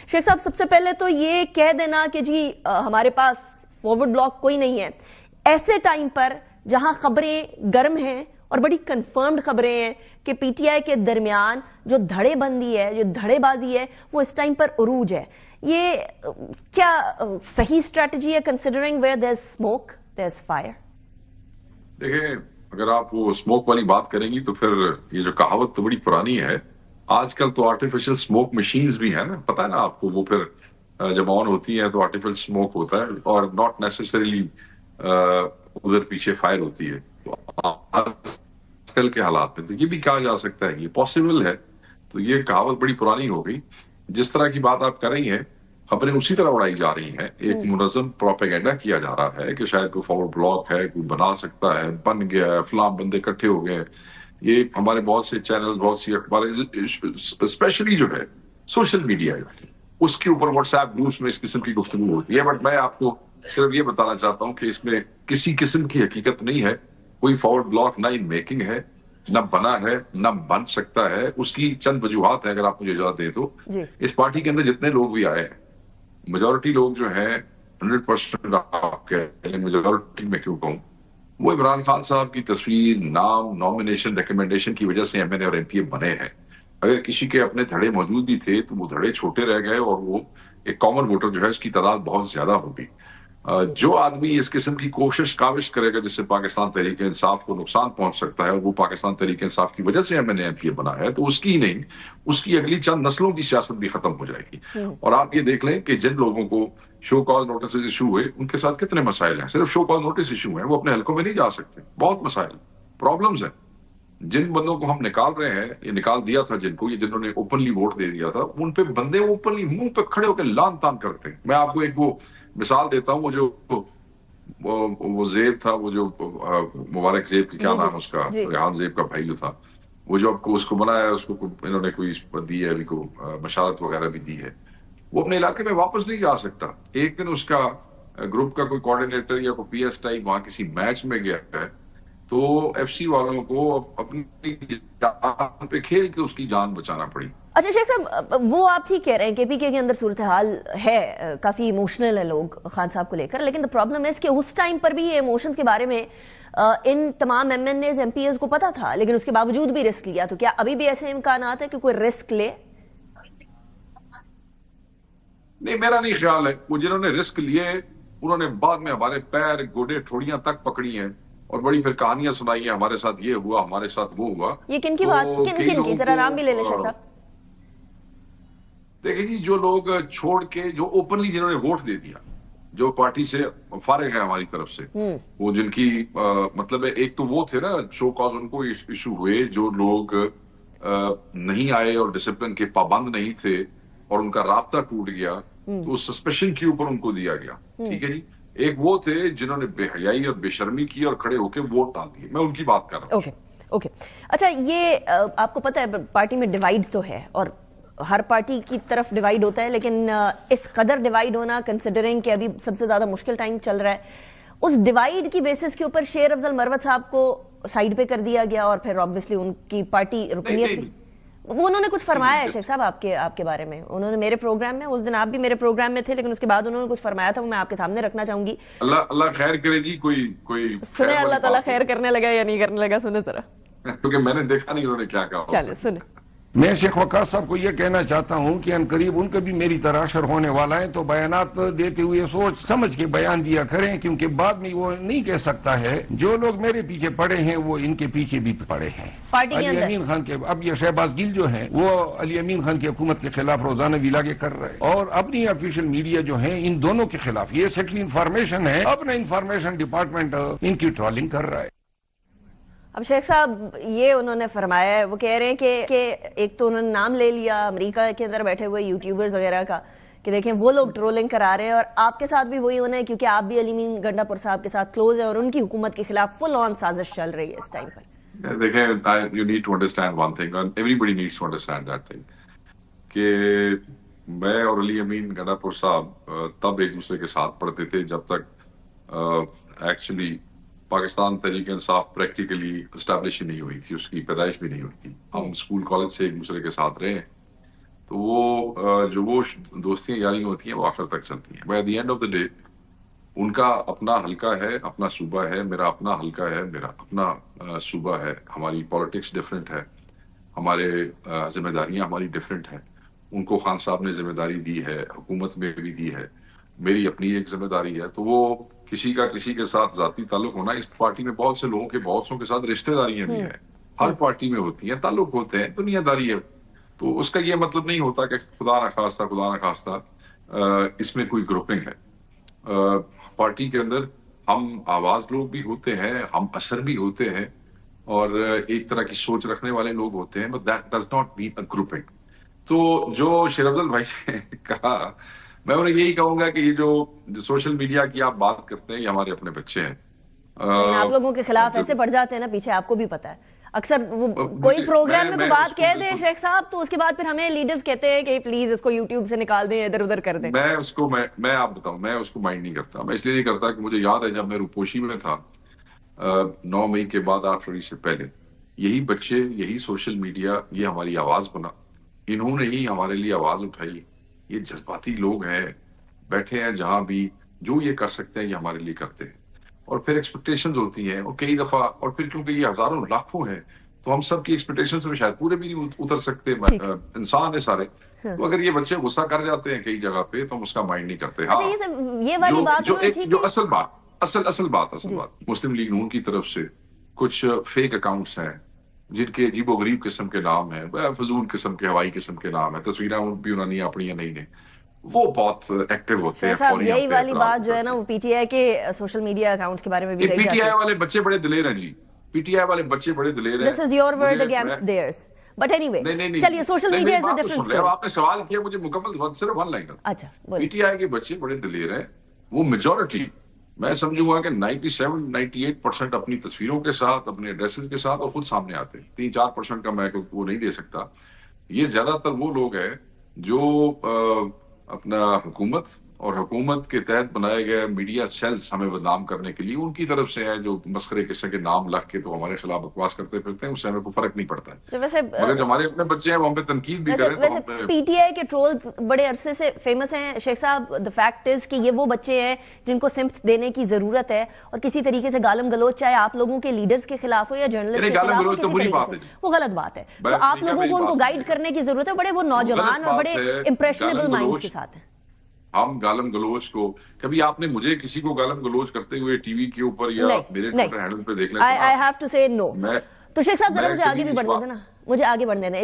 شیخ صاحب سب سے پہلے تو یہ کہہ دینا کہ جی ہمارے پاس فارورڈ بلاک کوئی نہیں ہے، ایسے ٹائم پر جہاں خبریں گرم ہیں اور بڑی کنفرمڈ خبریں ہیں کہ پی ٹی آئی کے درمیان جو دھڑے بندی ہے، جو دھڑے بازی ہے، وہ اس ٹائم پر عروج ہے، یہ کیا صحیح اسٹریٹجی ہے considering where there is smoke there is fire? دیکھیں، اگر آپ وہ اسموک والی بات کریں گی تو پھر یہ جو کہاوت تو بڑی پرانی ہے. آج کل تو آرٹیفیشل اسموک مشینز بھی ہیں نا، پتہ ہے نا آپ کو، وہ پھر جب آن ہوتی ہیں تو آرٹیفیشل اسموک ہوتا ہے اور ناٹ نیسیسریلی ادھر پیچھے فائر ہوتی ہے. تو آج کل کے حالات میں تو یہ بھی کہا جا سکتا ہے کہ یہ پاسبل ہے. تو یہ کہاوت بڑی پرانی ہو گئی. جس طرح کی بات آپ کر رہی ہیں، خبریں اسی طرح اڑائی جا رہی ہیں. ایک منظم پروپیگنڈا کیا جا رہا ہے کہ شاید کوئی فارورڈ بلاک ہے، کوئی بنا سکتا ہے، بن گیا ہے، فلاں بندے اکٹھے ہو گئے. یہ ہمارے بہت سے چینل، بہت سی اخباریں، اسپیشلی جو ہے سوشل میڈیا اس کے اوپر واٹس ایپ گروپس میں اس قسم کی گفتگو ہوتی ہے. بٹ میں آپ کو صرف یہ بتانا چاہتا ہوں کہ اس میں کسی قسم کی حقیقت نہیں ہے. کوئی فارورڈ بلاک نہ ان میکنگ ہے، نہ بنا ہے، نہ بن سکتا ہے. اس کی چند وجوہات ہیں، اگر آپ مجھے اجازت دیں تو. اس پارٹی کے اندر جتنے لوگ بھی آئے ہیں، میجورٹی لوگ جو ہیں 100% آپ کے میجورٹی میں کیوں کہوں، وہ عمران خان صاحب کی تصویر، نام، نامینیشن، ریکمنڈیشن کی وجہ سے ایم این اے اور ایم پی اے بنے ہیں. اگر کسی کے اپنے دھڑے موجود بھی تھے تو وہ دھڑے چھوٹے رہ گئے اور وہ ایک کامن ووٹر جو ہے اس کی تعداد بہت زیادہ ہوگی. جو آدمی اس قسم کی کاوش کرے گا جس سے پاکستان تحریک انصاف کو نقصان پہنچ سکتا ہے، اور وہ پاکستان تحریک انصاف کی وجہ سے M N A M P A بنا ہے، تو اس کی ہی نہیں، اس کی اگلی چند نسلوں کی سیاست بھی ختم ہو جائے گی. اور آپ یہ دیکھ لیں کہ جن لوگوں کو شو کاز نوٹسز ایشو ہوئے، ان کے ساتھ کتنے مسائل ہیں. صرف شو کاز نوٹس ایشو ہیں، وہ اپنے حلقوں میں نہیں جا سکتے. بہت مسائل، پرابلمز ہیں. جن بندوں کو ہم نکال رہے ہیں، یہ نکال دیا تھا جن کو، یہ جنہوں نے اوپنلی ووٹ دے دیا تھا، ان پہ بندے اوپنلی منہ پہ کھڑے ہو کے لان تان کرتے ہیں. میں آپ کو ایک وہ مثال دیتا ہوں. وہ جو وہ زیب تھا، وہ جو مبارک زیب کی کیا نام اس کا، ریحان زیب کا بھائی جو تھا، وہ جو اس کو بنایا، اس کو انہوں نے کوئی دی ہے، ابھی کو مشارت وغیرہ بھی دی ہے. وہ اپنے علاقے میں واپس نہیں جا سکتا. ایک دن اس کا گروپ کا کوئی کوارڈینیٹر یا کوئی پی ایس ٹائی وہاں کسی میچ میں گیا ہے، تو ایف سی والوں کو اپنی جان پہ کھیل کے اس کی جان بچانا پڑی. اچھا شیخ صاحب، وہ آپ ٹھیک کہہ رہے ہیں کہ پی کے اندر صورتحال ہے، کافی ایموشنل ہے لوگ خان صاحب کو لے کر، لیکن پرابلم ہے کہ اس ٹائم پر بھی یہ ایموشنز کے بارے میں ان تمام M N As, M P As کو پتا تھا، لیکن اس کے باوجود بھی رسک لیا. تو کیا ابھی بھی ایسے امکانات ہیں کہ کوئی رسک لے؟ نہیں، میرا نہیں خیال ہے. وہ جنہوں نے رسک لیے انہوں نے بعد میں ہمارے پیر، گوڑے، ٹھوڑیاں تک پکڑی ہیں اور بڑی پھر کہانیاں سنائی ہیں، ہمارے ساتھ یہ ہوا، ہمارے ساتھ وہ ہوا. یہ کن کی بات، کن کی ذرا نام بھی لے لیں شیخ صاحب. دیکھیں جی، جو لوگ چھوڑ کے، جو اوپنلی جنہوں نے ووٹ دے دیا، جو پارٹی سے فارغ ہے ہماری طرف سے، وہ جن کی مطلب ہے، ایک تو وہ تھے نا شو کاز ان کو ایشو ہوئے، جو لوگ نہیں آئے اور ڈسپلن کے پابند نہیں تھے اور ان کا رابطہ ٹوٹ گیا، تو اس سسپیشن کے اوپر ان کو دیا گیا. ٹھیک ہے جی. ایک وہ تھے جنہوں نے بے حیائی اور بے شرمی کی اور کھڑے ہو کے ووٹ ڈال دیے. میں ان کی بات کر رہا ہوں. اوکے. اچھا، یہ آپ کو پتہ ہے پارٹی میں ڈیوائیڈ تو ہے، اور ہر پارٹی کی طرف ڈیوائیڈ ہوتا ہے، لیکن اس قدر ڈیوائیڈ ہونا، کنسیڈرنگ کہ ابھی سب سے زیادہ مشکل ٹائم چل رہا ہے، اس ڈیوائیڈ کی بیسس کے اوپر شیر افضل مروت صاحب کو سائیڈ پہ کر دیا گیا، اور پھر آبویسلی ان کی پارٹی رکنیت بھی. وہ انہوں نے کچھ فرمایا ہے شیخ صاحب آپ کے بارے میں؟ انہوں نے میرے پروگرام میں، اس دن آپ بھی میرے پروگرام میں تھے، لیکن اس کے بعد انہوں نے کچھ فرمایا تھا، وہ میں آپ کے سامنے رکھنا چاہوں گی. اللہ خیر کرے جی. کوئی سنیں اللہ تعالیٰ خیر کرنے لگا یا نہیں کرنے لگا، سنیں ذرا، کیونکہ میں نے دیکھا نہیں انہوں نے کیا کہا. چلے سنیں. میں شیخ وقاص صاحب کو یہ کہنا چاہتا ہوں کہ عنقریب ان کا بھی میری طرح اشر ہونے والا ہے، تو بیانات دیتے ہوئے سوچ سمجھ کے بیان دیا کریں، کیونکہ بعد میں وہ نہیں کہہ سکتا ہے جو لوگ میرے پیچھے پڑے ہیں وہ ان کے پیچھے بھی پڑے ہیں. علی امین خان کے، اب یہ شہباز گل جو ہیں وہ علی امین خان کی حکومت کے خلاف روزانہ ویلاگے کر رہے ہیں، اور اپنی آفیشیل میڈیا جو ہیں ان دونوں کے خلاف، یہ سیکٹری انفارمیشن ہے، اپنا انفارمیشن ڈپارٹمنٹ ان کی ٹرولنگ کر رہا ہے. اب شیخ صاحب یہ انہوں نے فرمایا ہے، وہ کہہ رہے ہیں کہ ایک تو انہوں نے نام لے لیا امریکہ کے اندر بیٹھے ہوئے یوٹیوبرز وغیرہ کا، کہ دیکھیں وہ لوگ ٹرولنگ کرا رہے ہیں، اور آپ کے ساتھ بھی وہی ہونا ہے کیونکہ آپ بھی علی امین گنڈا پور صاحب کے ساتھ کلوز ہیں، اور ان کی حکومت کے خلاف فل آن سازش چل رہی ہے اس ٹائم پر. دیکھیں، you need to understand one thing, and everybody needs to understand that thing, کہ میں اور علی امین گنڈا پور صاحب تب ایک دوسرے کے ساتھ پڑھتے تھے جب تک actually Pakistan Tehreek Insaf practically establish ہی نہیں ہوئی تھی، اس کی پیدائش بھی نہیں ہوئی تھی. ہم اسکول کالج سے ایک دوسرے کے ساتھ رہے ہیں، تو وہ جو وہ دوستیاں یاریاں ہوتی ہیں وہ آخر تک چلتی ہیں. By the end of the day ان کا اپنا حلقہ ہے، اپنا صوبہ ہے، میرا اپنا حلقہ ہے، میرا اپنا صوبہ ہے. ہماری پالیٹکس ڈفرینٹ ہے، ہمارے ذمہ داریاں ہماری ڈفرینٹ ہیں. ان کو خان صاحب نے ذمہ داری دی ہے، حکومت میں بھی دی ہے، میری اپنی ایک ذمہ داری ہے. تو وہ کسی کا کسی کے ساتھ ذاتی تعلق ہونا، اس پارٹی میں بہت سے لوگوں کے بہت سوں کے ساتھ رشتہ داریاں بھی ہیں، ہر پارٹی میں ہوتی ہیں، تعلق ہوتے ہیں، دنیا داری ہے. تو اس کا یہ مطلب نہیں ہوتا کہ خدا نخواستہ اس میں کوئی گروپنگ ہے. پارٹی کے اندر ہم آواز لوگ بھی ہوتے ہیں، ہم اثر بھی ہوتے ہیں، اور ایک طرح کی سوچ رکھنے والے لوگ ہوتے ہیں، but that does not mean a grouping. تو جو شیر افضل بھائی نے کہا، میں انہیں یہی کہوں گا کہ یہ جو سوشل میڈیا کی آپ بات کرتے ہیں، یہ ہمارے اپنے بچے ہیں. آپ لوگوں کے خلاف ایسے پڑ جاتے ہیں نا پیچھے، آپ کو بھی پتا ہے. اکثر وہ کوئی پروگرام میں کوئی بات کہہ دیں شیخ صاحب، تو اس کے بعد پھر ہمیں لیڈرز کہتے ہیں کہ پلیز اس کو یوٹیوب سے نکال دیں، ادھر ادھر کر دیں. میں آپ بتاؤں، میں اس کو مائنڈ نہیں کرتا. میں اس لیے نہیں کرتا کہ مجھے یاد ہے جب میں روپوشی میں تھا 9 مئی کے بعد 8 فروری سے پہلے، یہی بچے، یہی سوشل میڈیا، یہ ہماری آواز بنا. انہوں نے ہی ہمارے لیے آواز اٹھائی. یہ جذباتی لوگ ہیں، بیٹھے ہیں جہاں بھی، جو یہ کر سکتے ہیں یہ ہمارے لیے کرتے ہیں. اور پھر ایکسپیکٹیشنز ہوتی ہیں، اور کئی دفعہ، اور پھر کیونکہ یہ ہزاروں لاکھوں ہیں، تو ہم سب کی ایکسپیکٹیشنز میں شاید پورے بھی نہیں اتر سکتے. انسان ہے سارے. تو اگر یہ بچے غصہ کر جاتے ہیں کئی جگہ پہ، تو ہم اس کا مائنڈ نہیں کرتے. یہ والی بات جو اصل بات مسلم لیگ نون کی طرف سے کچھ فیک اکاؤنٹس ہیں جن کے عجیب و غریب قسم کے نام ہیں، فضول قسم کے، ہوائی قسم کے نام ہیں، تصویریں بھی انہوں نے اپنی نہیں نے، وہ بہت ایکٹیو ہوتے ہیں. صاحب یہی والی بات جو ہے نا، وہ پی ٹی آئی کے سوشل میڈیا اکاؤنٹس کے بارے میں بھی پی ٹی آئی والے بچے بڑے دلیر ہیں جی. پی ٹی آئی والے بچے بڑے دلیر ہیں. This is your word against theirs. But anyway, چلیے social media is a different story. آپ نے سوال کیا مجھے مکمل صرف 1 لائن. اچھا، پی ٹی آئی کے بچے بڑے دلیر ہیں. وہ میجورٹی، میں سمجھوں گا کہ 97-98% اپنی تصویروں کے ساتھ، اپنے ایڈریسز کے ساتھ اور خود سامنے آتے ہیں. 3-4% کا میں وہ نہیں دے سکتا. یہ زیادہ تر وہ لوگ ہیں جو اپنا حکومت اور حکومت کے تحت بنائے گئے میڈیا سیلز ہمیں بدنام کرنے کے لیے ان کی طرف سے ہیں، جو مسخرے قسم کے نام لکھ کے تو ہمارے خلاف بکواس کرتے پھرتے ہیں. اس سے ہمیں کوئی فرق نہیں پڑتا ہے. مگر جو ہمارے اپنے بچے ہیں وہ ہم پہ تنقید بھی کریں. ویسے پی ٹی آئی کے ٹرولز بڑے عرصے سے فیمس ہیں شیخ صاحب. the fact is کہ یہ وہ بچے ہیں جن کو سمت دینے کی ضرورت ہے، اور کسی طریقے سے گالم گلوچ چاہے آپ لوگوں کے لیڈرز کے خلاف ہو یا جرنلسٹ کے خلاف ہو، کسی طریقے سے وہ غلط بات ہے. تو آپ لوگوں کو ان کو گائیڈ کرنے کی ضرورت ہے. بڑے وہ نوجوان اور بڑے امپریشنیبل مائنڈز کے ساتھ ہیں. ہم گالم گلوچ کو، کبھی آپ نے مجھے کسی کو گالم گلوچ کرتے ہوئے ٹی وی کے اوپر یا میرے ٹویٹر ہینڈل پہ دیکھ لیں؟ I have to say no. تو شیخ صاحب ذرا مجھے آگے بھی بڑھنے دینا، مجھے آگے بڑھنے دینا.